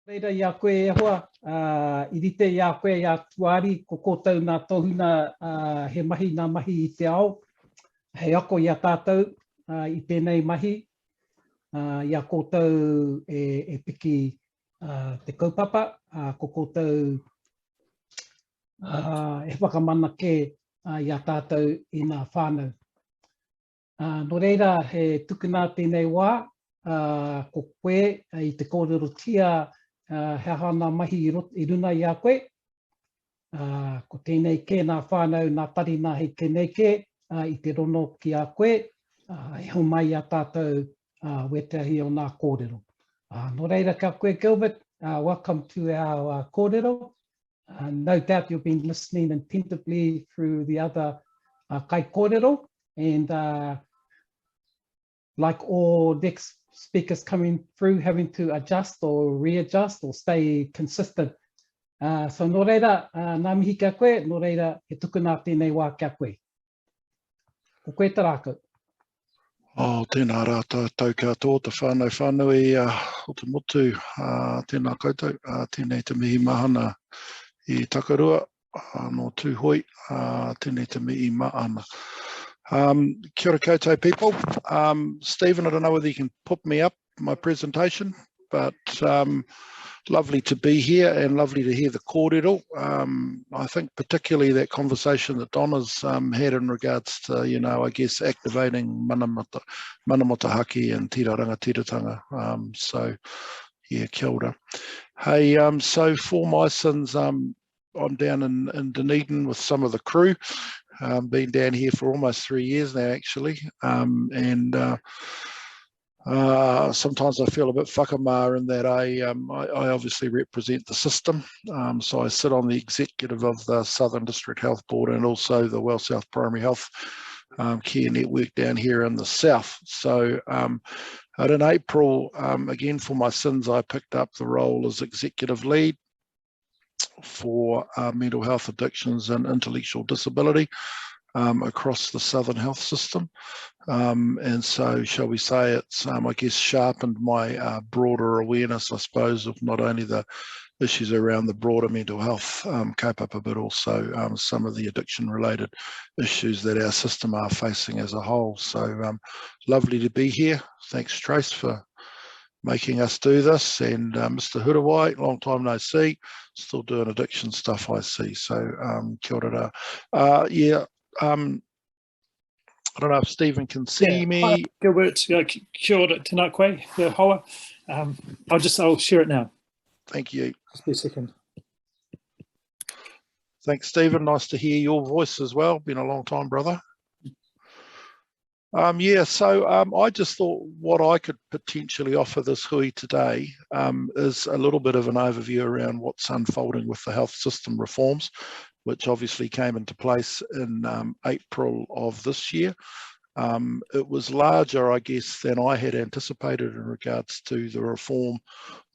Reira ia koe e hoa, I rite ia koe ia tuari, ko kōtau nā tohuna he mahi nā mahi I te ao. Hei ako ia tātou I tēnei mahi. Ia kōtau e piki te kaupapa, ko kōtau e whakamana ke ia tātou I nā whānau. No reira, he tukuna tēnei wā, ko koe I te kōrero tia he hana mahi I runa I a koe. Ko tēnei ke nā whānau, nā tari nā hei kenei ke, I te rono ki a koe, e hau mai a tātou wetahi o nā kōrero. No reira ka koe Gilbert, welcome to our kōrero. No doubt you've been listening attentively through the other kai kōrero, and like all next speakers coming through, having to adjust or readjust or stay consistent. So no reira, nā mihi kia koe, no reira, he tukuna tēnei wā kia koe. Ko koe te rākau. Tēnā rā tātou katoa, te whānui o te motu, tēnā koutou, tēnei te mihi mahana I takarua, no tūhoi, tēnei te mihi maana. Kia ora koutou people. Stephen, I don't know whether you can put me up my presentation, but lovely to be here and lovely to hear the kōrero. I think particularly that conversation that Donna's had in regards to, I guess activating manamata haki and tiraranga tiratanga. So yeah, kia ora. Hey, so for my sins, I'm down in Dunedin with some of the crew. Been down here for almost 3 years now, actually, and sometimes I feel a bit whakamā in that I obviously represent the system. So I sit on the executive of the Southern District Health Board and also the Well South Primary Health Care Network down here in the south. So in April, again for my sins, I picked up the role as executive lead for mental health, addictions and intellectual disability across the Southern Health System. And so, shall we say, it's, I guess, sharpened my broader awareness, I suppose, of not only the issues around the broader mental health kaupapa, but also some of the addiction-related issues that our system are facing as a whole. So lovely to be here. Thanks, Trace, for making us do this, and Mr. Hurawai, long time no see, still doing addiction stuff, I see. So kia ora. Yeah, I don't know if Stephen can see me. Hi, Gilbert, kia ora, tēnā koe, kia hoa. I'll share it now. Thank you. Just be a second. Thanks, Stephen. Nice to hear your voice as well. Been a long time, brother. Yeah, so I just thought what I could potentially offer this hui today is a little bit of an overview around what's unfolding with the health system reforms, which obviously came into place in April of this year. It was larger, I guess, than I had anticipated in regards to the reform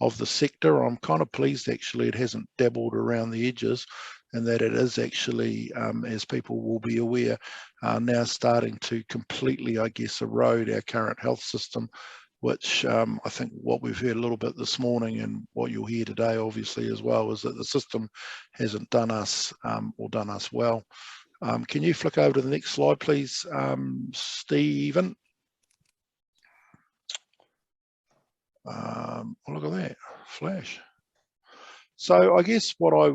of the sector. I'm kind of pleased, actually, it hasn't dabbled around the edges, and that it is actually, as people will be aware, now starting to completely, I guess, erode our current health system, which I think what we've heard a little bit this morning and what you'll hear today, obviously, as well, is that the system hasn't done us or done us well. Can you flick over to the next slide, please, Stephen? Look at that, flash. So I guess what I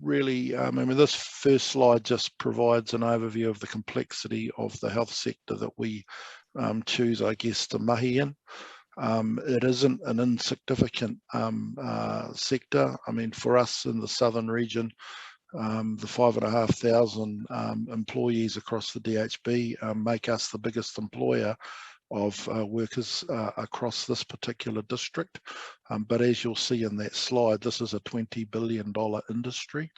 really, I mean, this first slide just provides an overview of the complexity of the health sector that we choose, I guess, to mahi in. It isn't an insignificant sector. I mean, for us in the southern region, the 5,500 employees across the DHB make us the biggest employer of workers across this particular district. But as you'll see in that slide, this is a $20 billion industry.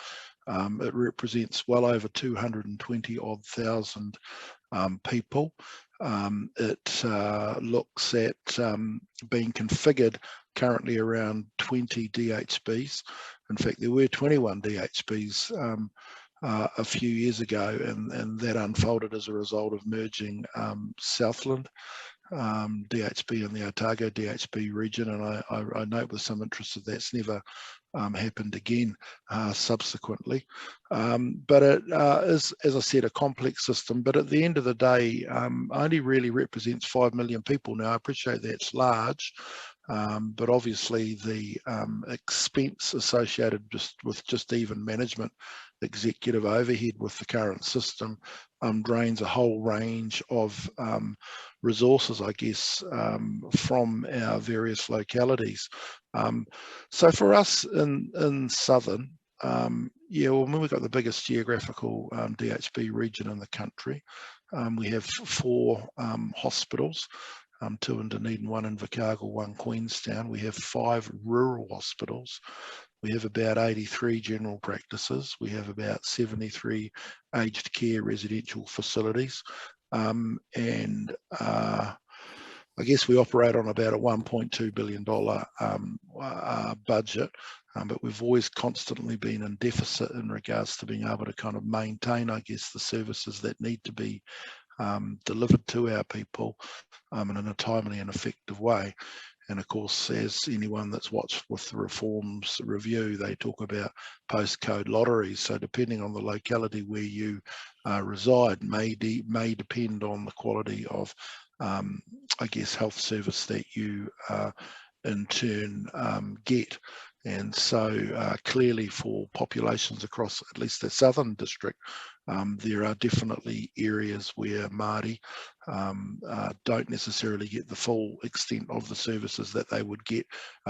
It represents well over 220-odd thousand people. It looks at being configured currently around 20 DHBs. In fact, there were 21 DHBs a few years ago, and that unfolded as a result of merging Southland DHB in the Otago DHB region, and I note with some interest that that's never happened again subsequently. But it is, as I said, a complex system, but at the end of the day, only really represents 5 million people. Now, I appreciate that's large, but obviously the expense associated with even management, executive overhead with the current system drains a whole range of resources, I guess, from our various localities. So for us in Southern, yeah, well, we've got the biggest geographical DHB region in the country. We have 4 hospitals, 2 in Dunedin, 1 in Invercargill, 1 Queenstown. We have 5 rural hospitals. We have about 83 general practices. We have about 73 aged care residential facilities. And I guess we operate on about a $1.2 billion budget, but we've always constantly been in deficit in regards to being able to kind of maintain, I guess, the services that need to be delivered to our people in a timely and effective way. And of course, as anyone that's watched with the reforms review, they talk about postcode lotteries. So depending on the locality where you reside may depend on the quality of, I guess, health service that you in turn get. And so clearly for populations across at least the Southern District, there are definitely areas where Māori don't necessarily get the full extent of the services that they would get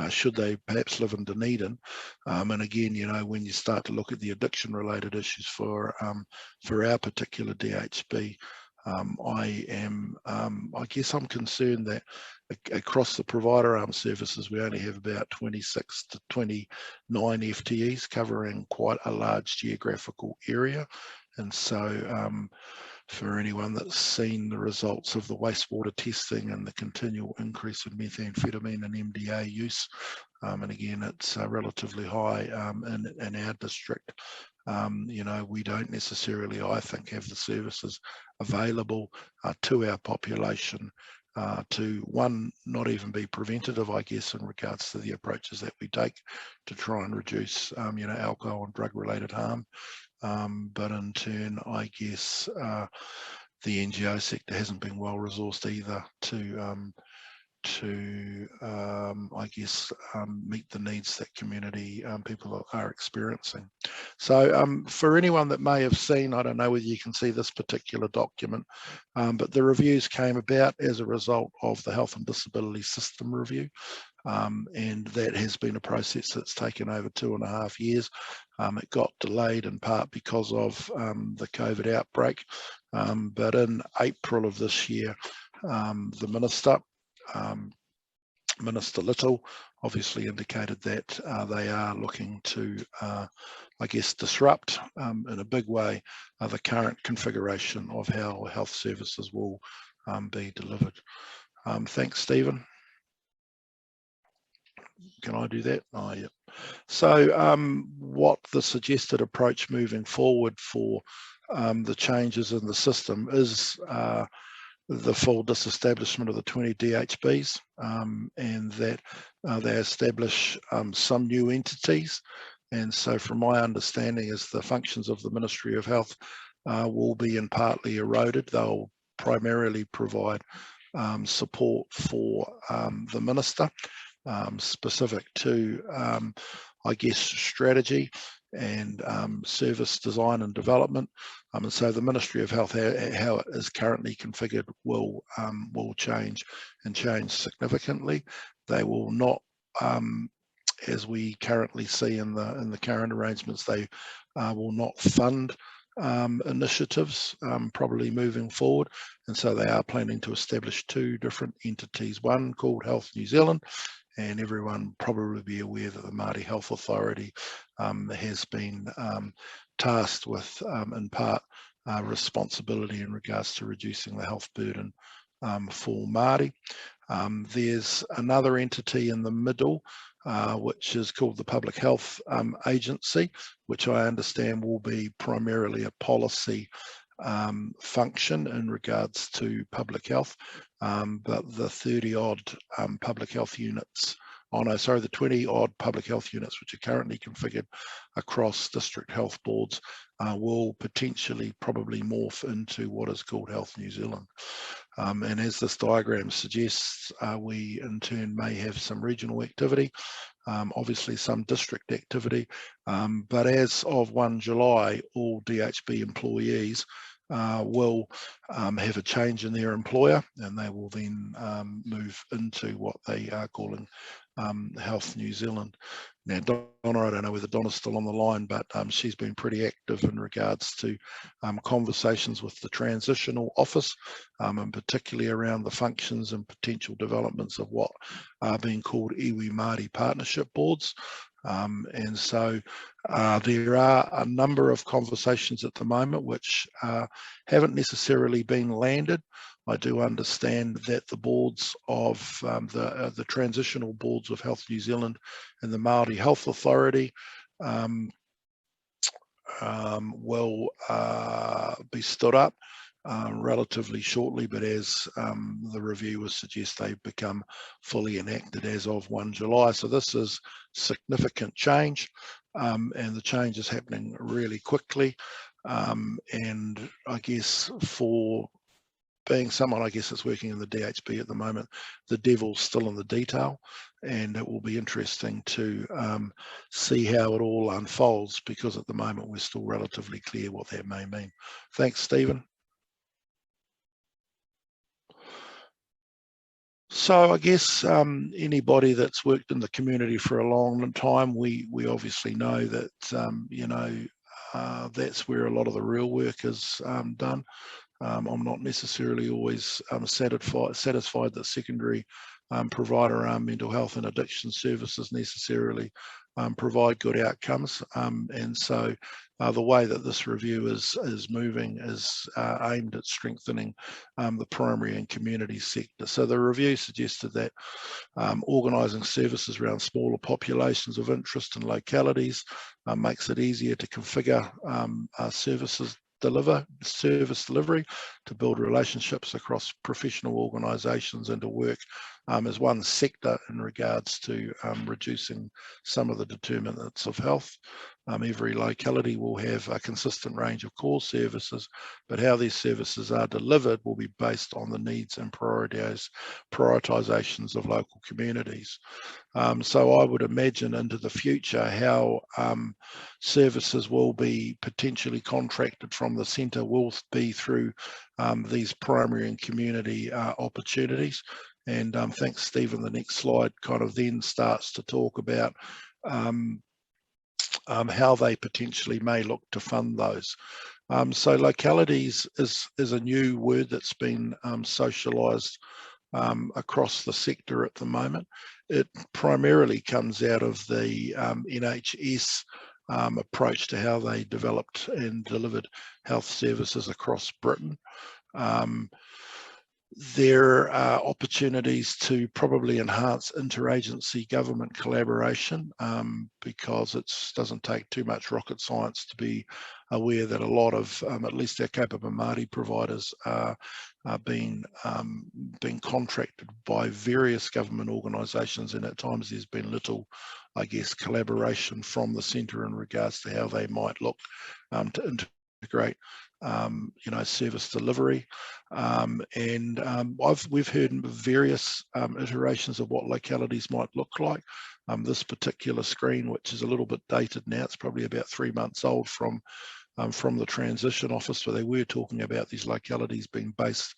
should they perhaps live in Dunedin. And again, you know, when you start to look at the addiction related issues for our particular DHB, I guess I'm concerned that across the provider arm services, we only have about 26 to 29 FTEs covering quite a large geographical area. And so for anyone that's seen the results of the wastewater testing and the continual increase of methamphetamine and MDA use, and again, it's relatively high in our district. You know, we don't necessarily, I think, have the services available to our population to, one, not even be preventative, I guess, in regards to the approaches that we take to try and reduce, you know, alcohol and drug-related harm. But in turn, I guess the NGO sector hasn't been well resourced either to I guess meet the needs that community people are experiencing. So for anyone that may have seen, I don't know whether you can see this particular document, but the reviews came about as a result of the Health and Disability System Review. And that has been a process that's taken over 2.5 years. It got delayed in part because of the COVID outbreak, but in April of this year, the Minister Little obviously indicated that they are looking to, I guess, disrupt in a big way the current configuration of how health services will be delivered. Thanks, Stephen. Can I do that? Oh, yeah. So what the suggested approach moving forward for the changes in the system is the full disestablishment of the 20 DHBs and that they establish some new entities. And so from my understanding is the functions of the Ministry of Health will be in partly eroded. They'll primarily provide support for the Minister, specific to, I guess, strategy and service design and development. And so the Ministry of Health, how it is currently configured, will change and change significantly. They will not, as we currently see in the current arrangements, they will not fund initiatives probably moving forward, and so they are planning to establish 2 different entities, one called Health New Zealand, and everyone probably be aware that the Māori Health Authority has been tasked with, in part, responsibility in regards to reducing the health burden for Māori. There's another entity in the middle, which is called the Public Health Agency, which I understand will be primarily a policy function in regards to public health, but the 30-odd public health units, the 20-odd public health units which are currently configured across district health boards will potentially probably morph into what is called Health New Zealand. And as this diagram suggests, we in turn may have some regional activity, obviously some district activity, but as of 1 July, all DHB employees will have a change in their employer, and they will then move into what they are calling Health New Zealand. Now, Donna, I don't know whether Donna's still on the line, but she's been pretty active in regards to conversations with the transitional office, and particularly around the functions and potential developments of what are being called iwi Māori partnership boards. And so there are a number of conversations at the moment which haven't necessarily been landed. I do understand that the boards of the transitional boards of Health New Zealand and the Māori Health Authority will be stood up relatively shortly, but as the reviewers suggest, they become fully enacted as of 1 July. So this is significant change, and the change is happening really quickly. And I guess for being someone, I guess, that's working in the DHB at the moment, the devil's still in the detail, and it will be interesting to see how it all unfolds, because at the moment we're still relatively clear what that may mean. Thanks, Stephen. So I guess anybody that's worked in the community for a long time, we obviously know that that's where a lot of the real work is done. I'm not necessarily always satisfied that secondary provider mental health and addiction services necessarily provide good outcomes, and so the way that this review is moving is aimed at strengthening the primary and community sector. So the review suggested that organising services around smaller populations of interest and localities makes it easier to configure service delivery, to build relationships across professional organisations, and to work as one sector in regards to reducing some of the determinants of health. Every locality will have a consistent range of core services, but how these services are delivered will be based on the needs and prioritisations of local communities. So I would imagine into the future how services will be potentially contracted from the centre will be through these primary and community opportunities. And thanks, Stephen. The next slide kind of then starts to talk about how they potentially may look to fund those. So localities is a new word that's been socialised across the sector at the moment. It primarily comes out of the NHS approach to how they developed and delivered health services across Britain. There are opportunities to probably enhance interagency government collaboration, because it doesn't take too much rocket science to be aware that a lot of, at least our capable Māori providers are being contracted by various government organisations, and at times there's been little, I guess, collaboration from the centre in regards to how they might look to integrate service delivery, and we've heard various iterations of what localities might look like. This particular screen, which is a little bit dated now, it's probably about 3 months old from the transition office, where they were talking about these localities being based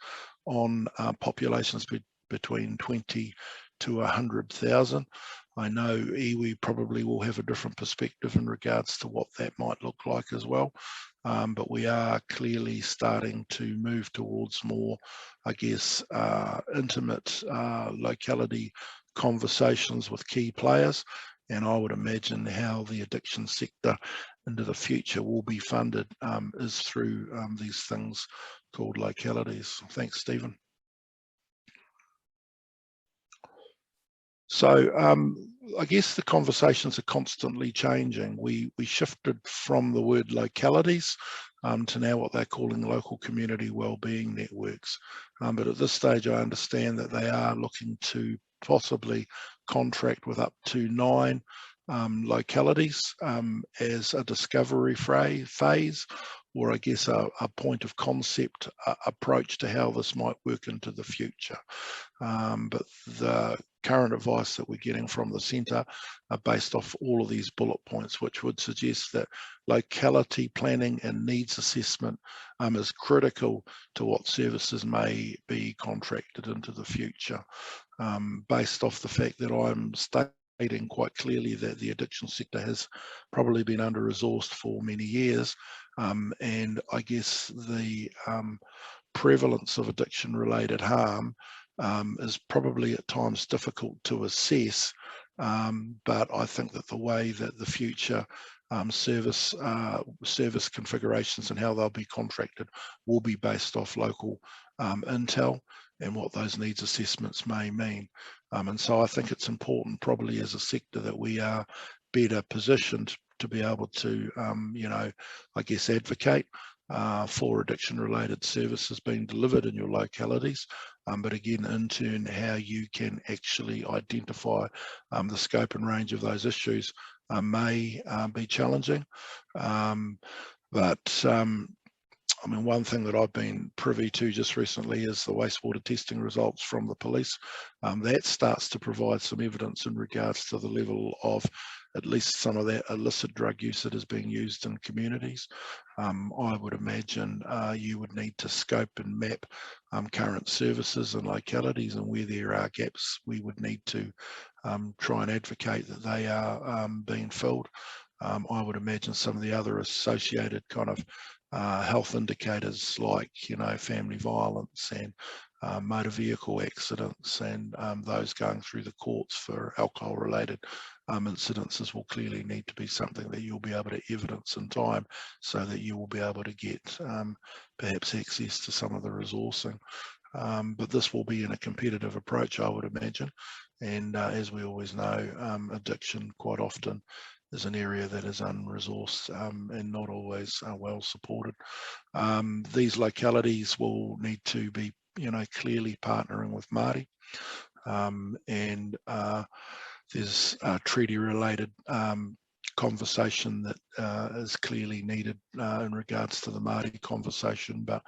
on populations between 20 to 100,000. I know iwi probably will have a different perspective in regards to what that might look like as well. But we are clearly starting to move towards more, I guess, intimate locality conversations with key players. And I would imagine how the addiction sector into the future will be funded is through these things called localities. Thanks, Stephen. So I guess the conversations are constantly changing. We shifted from the word localities to now what they're calling local community wellbeing networks. But at this stage, I understand that they are looking to possibly contract with up to 9 localities as a discovery phase, or I guess a point of concept approach to how this might work into the future. But the current advice that we're getting from the centre are based off all of these bullet points, which would suggest that locality planning and needs assessment is critical to what services may be contracted into the future, based off the fact that I'm stating quite clearly that the addiction sector has probably been under-resourced for many years, and I guess the prevalence of addiction-related harm is probably at times difficult to assess, but I think that the way that the future service configurations and how they'll be contracted will be based off local intel and what those needs assessments may mean. And so I think it's important probably as a sector that we are better positioned to be able to, you know, I guess advocate for addiction-related services being delivered in your localities. But again, in turn, how you can actually identify the scope and range of those issues may be challenging. I mean, one thing that I've been privy to just recently is the wastewater testing results from the police. That starts to provide some evidence in regards to the level of at least some of that illicit drug use that is being used in communities. I would imagine you would need to scope and map current services and localities, and where there are gaps, we would need to try and advocate that they are being filled. I would imagine some of the other associated kind of health indicators like, you know, family violence and motor vehicle accidents and those going through the courts for alcohol related incidences will clearly need to be something that you'll be able to evidence in time, so that you will be able to get perhaps access to some of the resourcing. But this will be in a competitive approach, I would imagine. And as we always know, addiction quite often is an area that is unresourced and not always well supported. These localities will need to be, you know, clearly partnering with Māori, and there's a treaty-related conversation that is clearly needed in regards to the Māori conversation, but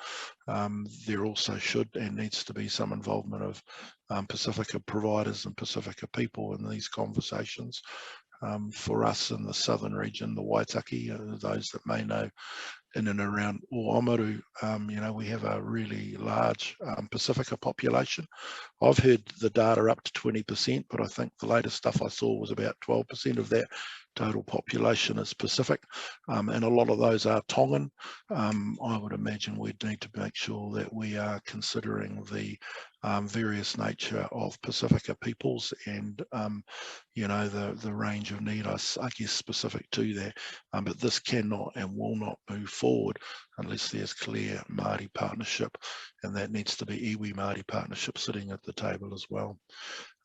there also should and needs to be some involvement of Pacifica providers and Pacifica people in these conversations. For us in the southern region, the Waitaki, those that may know, in and around Oamaru, you know, we have a really large Pacifica population. I've heard the data up to 20%, but I think the latest stuff I saw was about 12% of that total population is Pacific, and a lot of those are Tongan. I would imagine we'd need to make sure that we are considering the various nature of Pacifica peoples and, you know, the range of need, I guess, specific to that. But this cannot and will not move forward unless there's clear Māori partnership, and that needs to be iwi Māori partnership sitting at the table as well.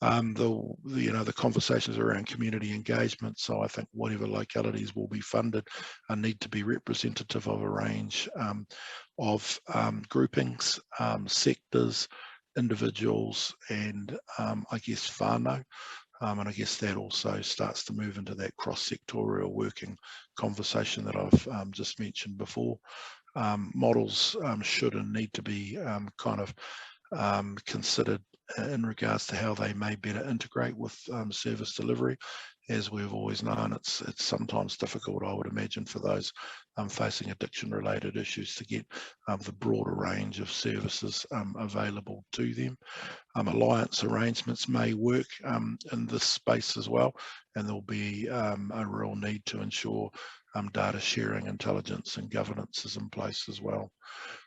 You know, the conversations around community engagement, so I think whatever localities will be funded need to be representative of a range of groupings, sectors, individuals, and I guess whānau. And I guess that also starts to move into that cross-sectorial working conversation that I've just mentioned before. Models should and need to be kind of considered in regards to how they may better integrate with service delivery. As we've always known, it's sometimes difficult, I would imagine, for those facing addiction-related issues to get the broader range of services available to them. Alliance arrangements may work in this space as well, and there'll be a real need to ensure data sharing, intelligence and governance is in place as well.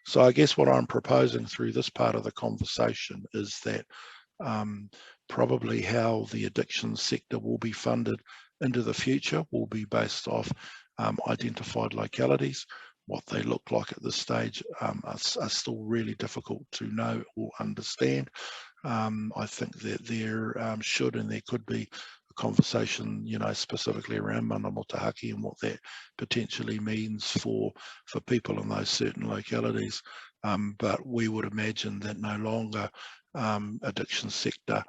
So I guess what I'm proposing through this part of the conversation is that probably how the addiction sector will be funded into the future will be based off identified localities. What they look like at this stage are still really difficult to know or understand. I think that there should and there could be conversation, you know, specifically around mana motahaki and what that potentially means for people in those certain localities. But we would imagine that no longer addiction sector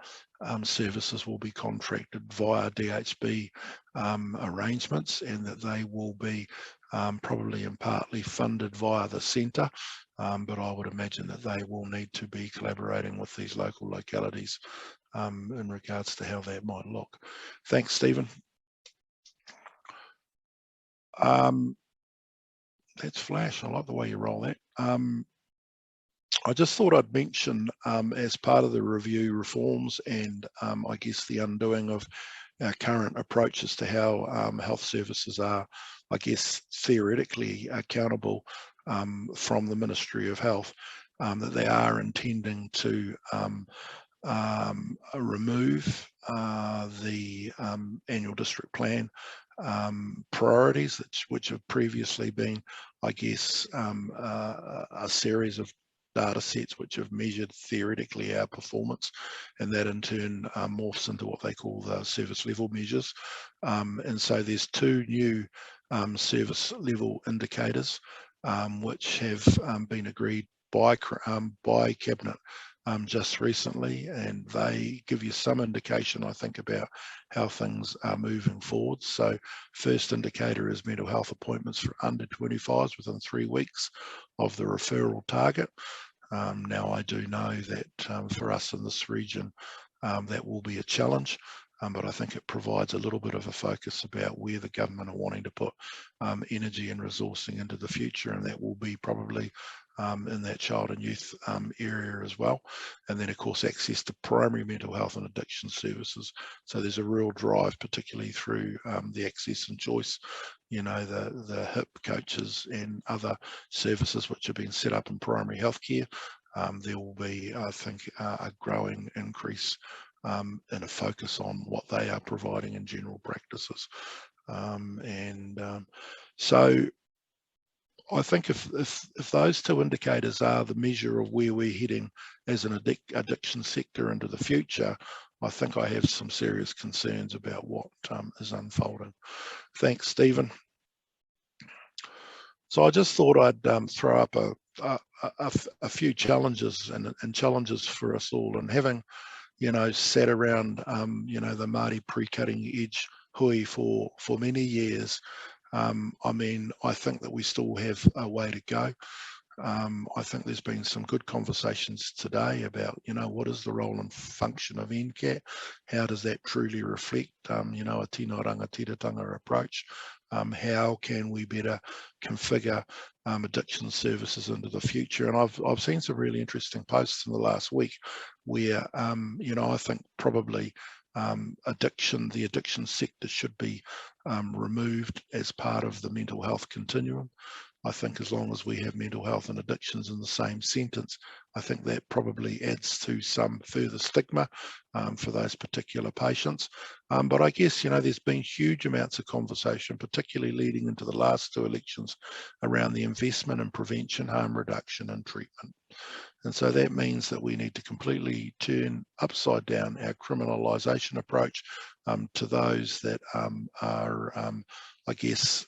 services will be contracted via DHB arrangements, and that they will be probably and partly funded via the centre. But I would imagine that they will need to be collaborating with these local localities in regards to how that might look. Thanks, Stephen. That's flash. I like the way you roll that. I just thought I'd mention, as part of the review reforms and I guess the undoing of our current approaches to how health services are, I guess, theoretically accountable from the Ministry of Health, that they are intending to remove the annual district plan priorities, which have previously been, I guess, a series of data sets which have measured theoretically our performance, and that in turn morphs into what they call the service level measures. And so there's two new service level indicators which have been agreed by Cabinet just recently, and they give you some indication, I think, about how things are moving forward. So first indicator is mental health appointments for under 25s within 3 weeks of the referral target. Now I do know that for us in this region that will be a challenge, but I think it provides a little bit of a focus about where the government are wanting to put energy and resourcing into the future, and that will be probably in that child and youth area as well. And then of course access to primary mental health and addiction services. So there's a real drive, particularly through the access and choice, you know, the HIP coaches and other services which have been set up in primary healthcare. There will be, I think, a growing increase and a focus on what they are providing in general practices. So I think if those two indicators are the measure of where we're heading as an addiction sector into the future, I think I have some serious concerns about what is unfolding. Thanks, Stephen. So I just thought I'd throw up a few challenges and challenges for us all. And having, you know, sat around, you know, the Māori pre-cutting edge hui for many years, I mean, I think that we still have a way to go. I think there's been some good conversations today about, you know, what is the role and function of NCAT? How does that truly reflect, you know, a tino rangatiratanga approach? How can we better configure addiction services into the future? And I've seen some really interesting posts in the last week where, you know, I think probably the addiction sector should be removed as part of the mental health continuum. I think as long as we have mental health and addictions in the same sentence, I think that probably adds to some further stigma for those particular patients. But I guess, you know, there's been huge amounts of conversation, particularly leading into the last two elections, around the investment in prevention, harm reduction and treatment. And so that means that we need to completely turn upside down our criminalisation approach to those that are, I guess,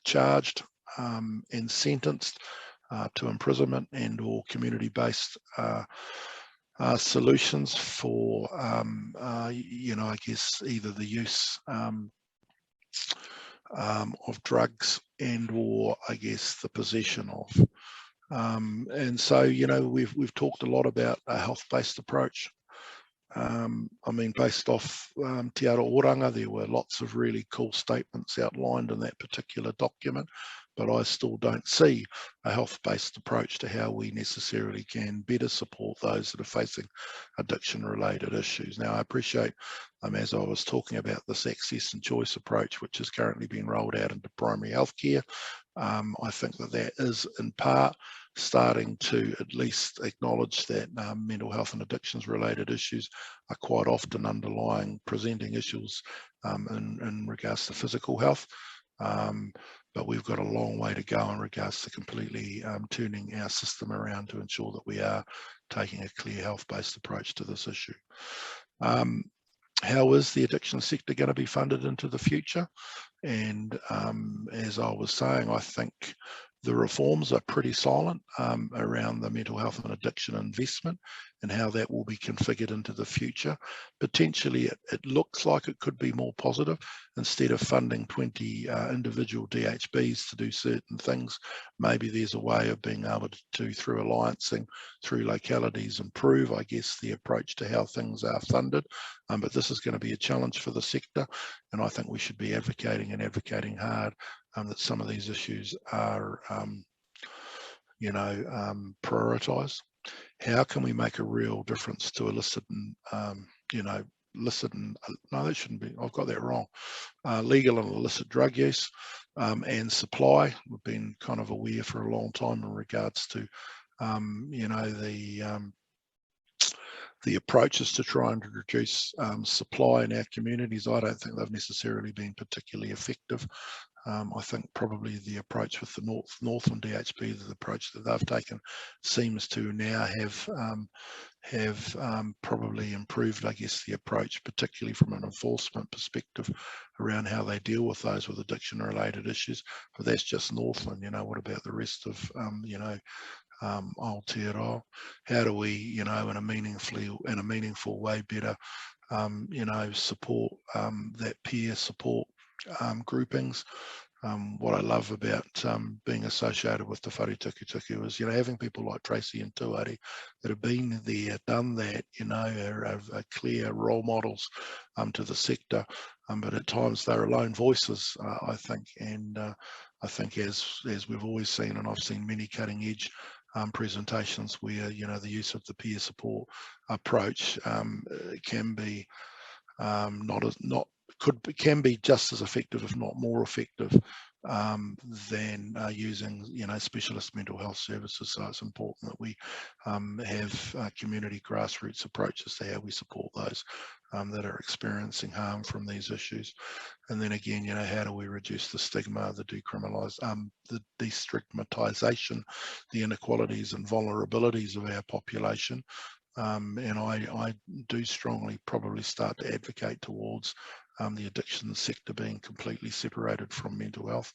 charged and sentenced to imprisonment and or community-based solutions for, you know, I guess either the use of drugs and or, I guess, the possession of. And so, you know, we've talked a lot about a health-based approach. I mean, based off Te Oraka, there were lots of really cool statements outlined in that particular document, but I still don't see a health-based approach to how we necessarily can better support those that are facing addiction-related issues. Now, I appreciate, as I was talking about this access and choice approach, which is currently being rolled out into primary healthcare, I think that is in part starting to at least acknowledge that mental health and addictions related issues are quite often underlying presenting issues in regards to physical health. But we've got a long way to go in regards to completely turning our system around to ensure that we are taking a clear health-based approach to this issue. how is the addiction sector going to be funded into the future? And as I was saying, I think the reforms are pretty silent around the mental health and addiction investment and how that will be configured into the future. Potentially, it looks like it could be more positive. Instead of funding 20 individual DHBs to do certain things, maybe there's a way of being able to, through alliancing, through localities, improve, I guess, the approach to how things are funded. But this is going to be a challenge for the sector, and I think we should be advocating hard that some of these issues are, prioritised. How can we make a real difference to illicit and, no, that shouldn't be, I've got that wrong. Legal and illicit drug use and supply. We've been kind of aware for a long time in regards to, the approaches to try and reduce supply in our communities. I don't think they've necessarily been particularly effective. I think probably the approach with the Northland DHB, the approach that they've taken, seems to now have probably improved, I guess, the approach, particularly from an enforcement perspective around how they deal with those with addiction-related issues. But that's just Northland. What about the rest of Aotearoa? How do we, in a meaningful way, better, support that peer support groupings? What I love about being associated with the whare tukutuku is, having people like Tracy and Tuari that have been there, done that, are clear role models to the sector, but at times they're alone voices, I think. And I think as we've always seen, and I've seen many cutting edge presentations where, the use of the peer support approach can be can be just as effective, if not more effective, than using, specialist mental health services. So it's important that we have community grassroots approaches to how we support those that are experiencing harm from these issues. And then again, how do we reduce the stigma, the de-stigmatization, the inequalities and vulnerabilities of our population? And I do strongly probably start to advocate towards the addiction sector being completely separated from mental health,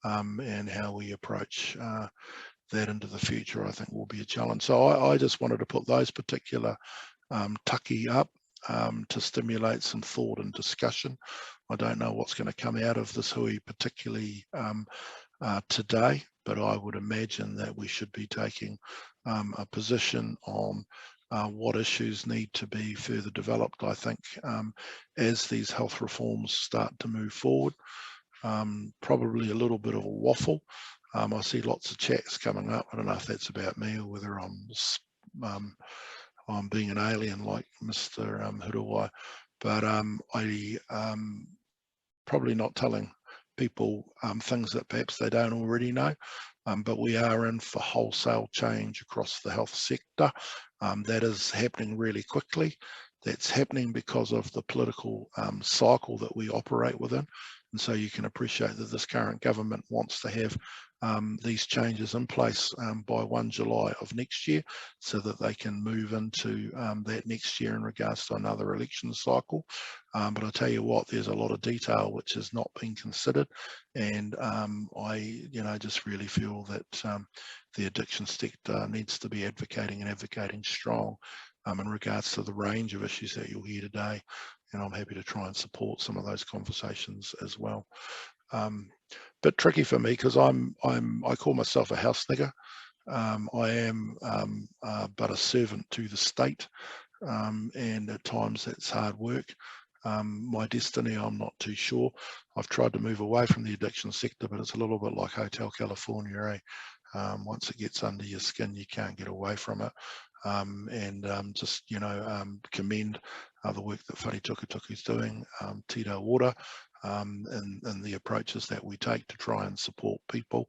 and how we approach that into the future, I think will be a challenge. So I just wanted to put those particular tucky up to stimulate some thought and discussion. I don't know what's going to come out of this hui particularly today, but I would imagine that we should be taking a position on what issues need to be further developed, I think, as these health reforms start to move forward. Probably a little bit of a waffle. I see lots of chats coming up. I don't know if that's about me or whether I'm being an alien like Mr. Huruwai, but I probably not telling people things that perhaps they don't already know. But we are in for wholesale change across the health sector. That is happening really quickly. That's happening because of the political cycle that we operate within. And so you can appreciate that this current government wants to have these changes in place by 1 July of next year, so that they can move into that next year in regards to another election cycle. But I tell you what, there's a lot of detail which has not been considered, and I just really feel that the addiction sector needs to be advocating strong in regards to the range of issues that you'll hear today, and I'm happy to try and support some of those conversations as well. Bit tricky for me because I call myself a house nigger. I am but a servant to the state, and at times that's hard work. My destiny, I'm not too sure. I've tried to move away from the addiction sector, but it's a little bit like Hotel California, eh? Once it gets under your skin, you can't get away from it. Just commend the work that Whare Tukutuku is doing, Tito Water, and the approaches that we take to try and support people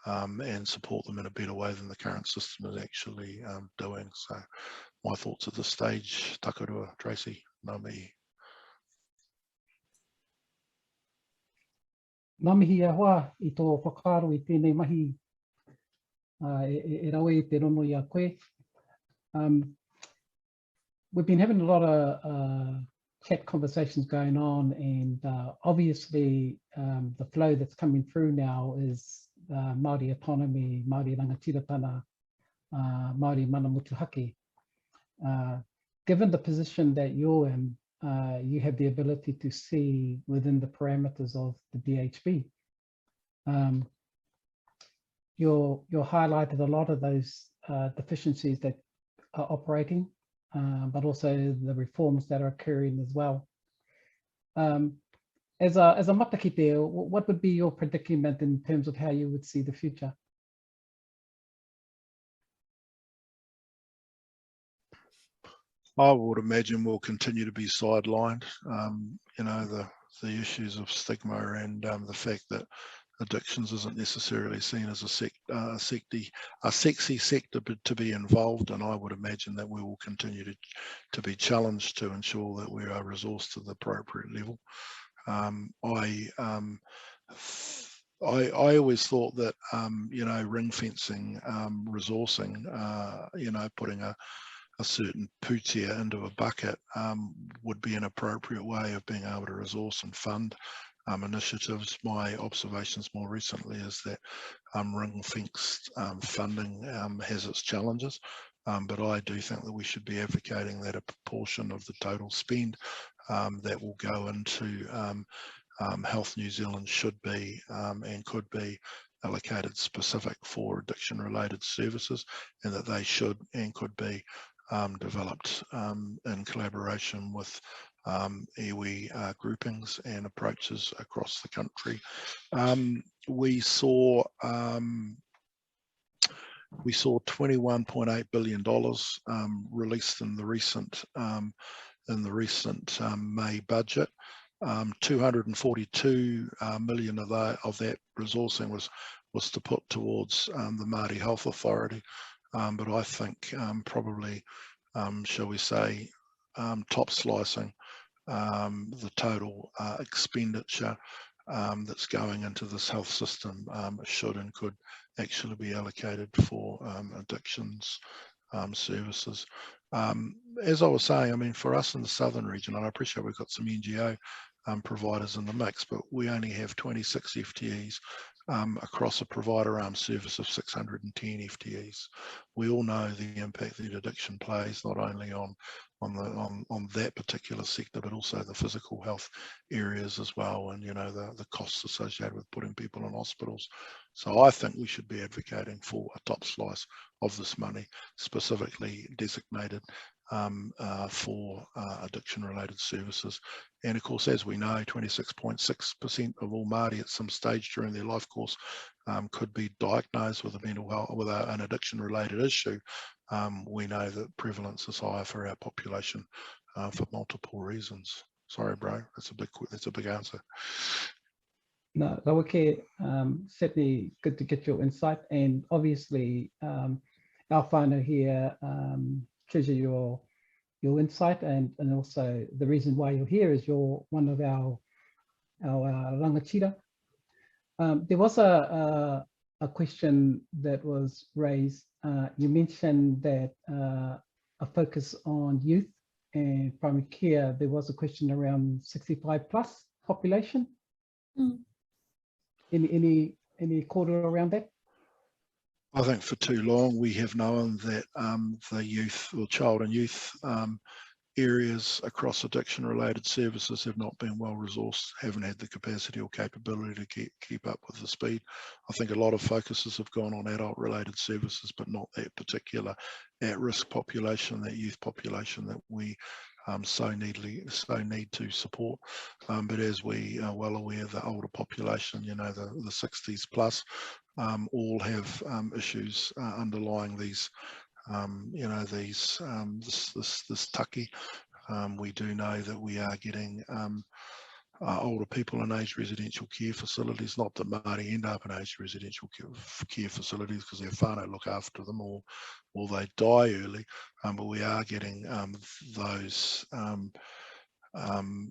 and support them in a better way than the current system is actually doing. So my thoughts at this stage. Takurua, Tracy, ngā mihi. Ngā mihi e hoa I tō whakaaro I tēnei mahi e rawe I te rono I a koe. We've been having a lot of chat conversations going on, and obviously the flow that's coming through now is Māori autonomy, Māori rangatiratanga, Māori mana motuhake. Given the position that you're in, you have the ability to see within the parameters of the DHB. You highlighted a lot of those deficiencies that are operating, but also the reforms that are occurring as well. As a matakite, what would be your predicament in terms of how you would see the future? I would imagine we'll continue to be sidelined. You know, the issues of stigma and the fact that addictions isn't necessarily seen as a sexy sector to be involved, and I would imagine that we will continue to be challenged to ensure that we are resourced to the appropriate level. I always thought that you know, ring fencing resourcing, you know, putting a certain pūtea into a bucket would be an appropriate way of being able to resource and fund initiatives. My observations more recently is that ring-fenced funding has its challenges, but I do think that we should be advocating that a proportion of the total spend that will go into Health New Zealand should be and could be allocated specific for addiction-related services, and that they should and could be developed in collaboration with iwi groupings and approaches across the country. We saw $21.8 billion released in the recent May budget. 242 million of that resourcing was to put towards the Māori Health Authority, but I think probably, shall we say, top slicing the total expenditure that's going into this health system should and could actually be allocated for addictions services. As I was saying, I mean, for us in the southern region, and I appreciate we've got some NGO providers in the mix, but we only have 26 FTEs across a provider arm service of 610 FTEs. We all know the impact that addiction plays, not only on that particular sector, but also the physical health areas as well, and you know, the costs associated with putting people in hospitals. So I think we should be advocating for a top slice of this money specifically designated for addiction-related services. And of course, as we know, 26.6% of all Māori at some stage during their life course could be diagnosed with a mental health, with an addiction-related issue. We know that prevalence is higher for our population for multiple reasons. Sorry, bro, that's a big answer. No, Rawake, certainly good to get your insight, and obviously our whānau here treasure your insight, and also the reason why you're here is you're one of our rangatira. There was a question that was raised. You mentioned that a focus on youth and primary care. There was a question around 65 plus population. Mm. Any quarter around that? I think for too long we have known that the youth or child and youth areas across addiction related services have not been well resourced, haven't had the capacity or capability to keep up with the speed. I think a lot of focuses have gone on adult related services, but not that particular at-risk population, that youth population that we so need to support. But as we are well aware, the older population, you know, the 60s plus, all have issues underlying these, you know, these this taki. We do know that we are getting older people in aged residential care facilities. Not that Māori end up in aged residential care facilities because their whānau look after them, or they die early, but we are getting those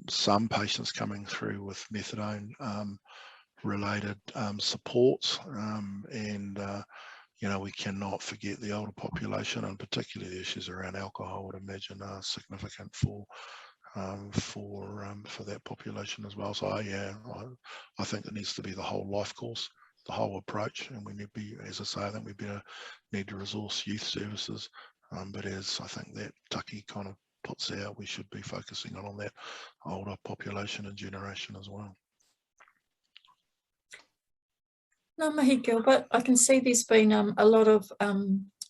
some patients coming through with methadone related supports, and you know, we cannot forget the older population, and particularly the issues around alcohol, I would imagine, are significant for for that population as well. So I think it needs to be the whole life course, the whole approach, and we need to be, as I say, I think we better need to resource youth services. But as I think that Taki kind of puts out, we should be focusing on that older population and generation as well. Ngā mihi, Gilbert. I can see there's been a lot of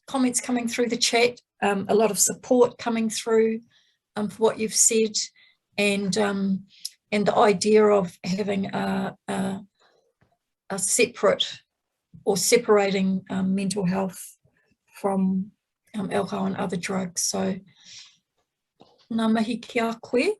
comments coming through the chat, a lot of support coming through for what you've said, and the idea of having a separate or separating mental health from alcohol and other drugs. So ngā mihi ki a koe.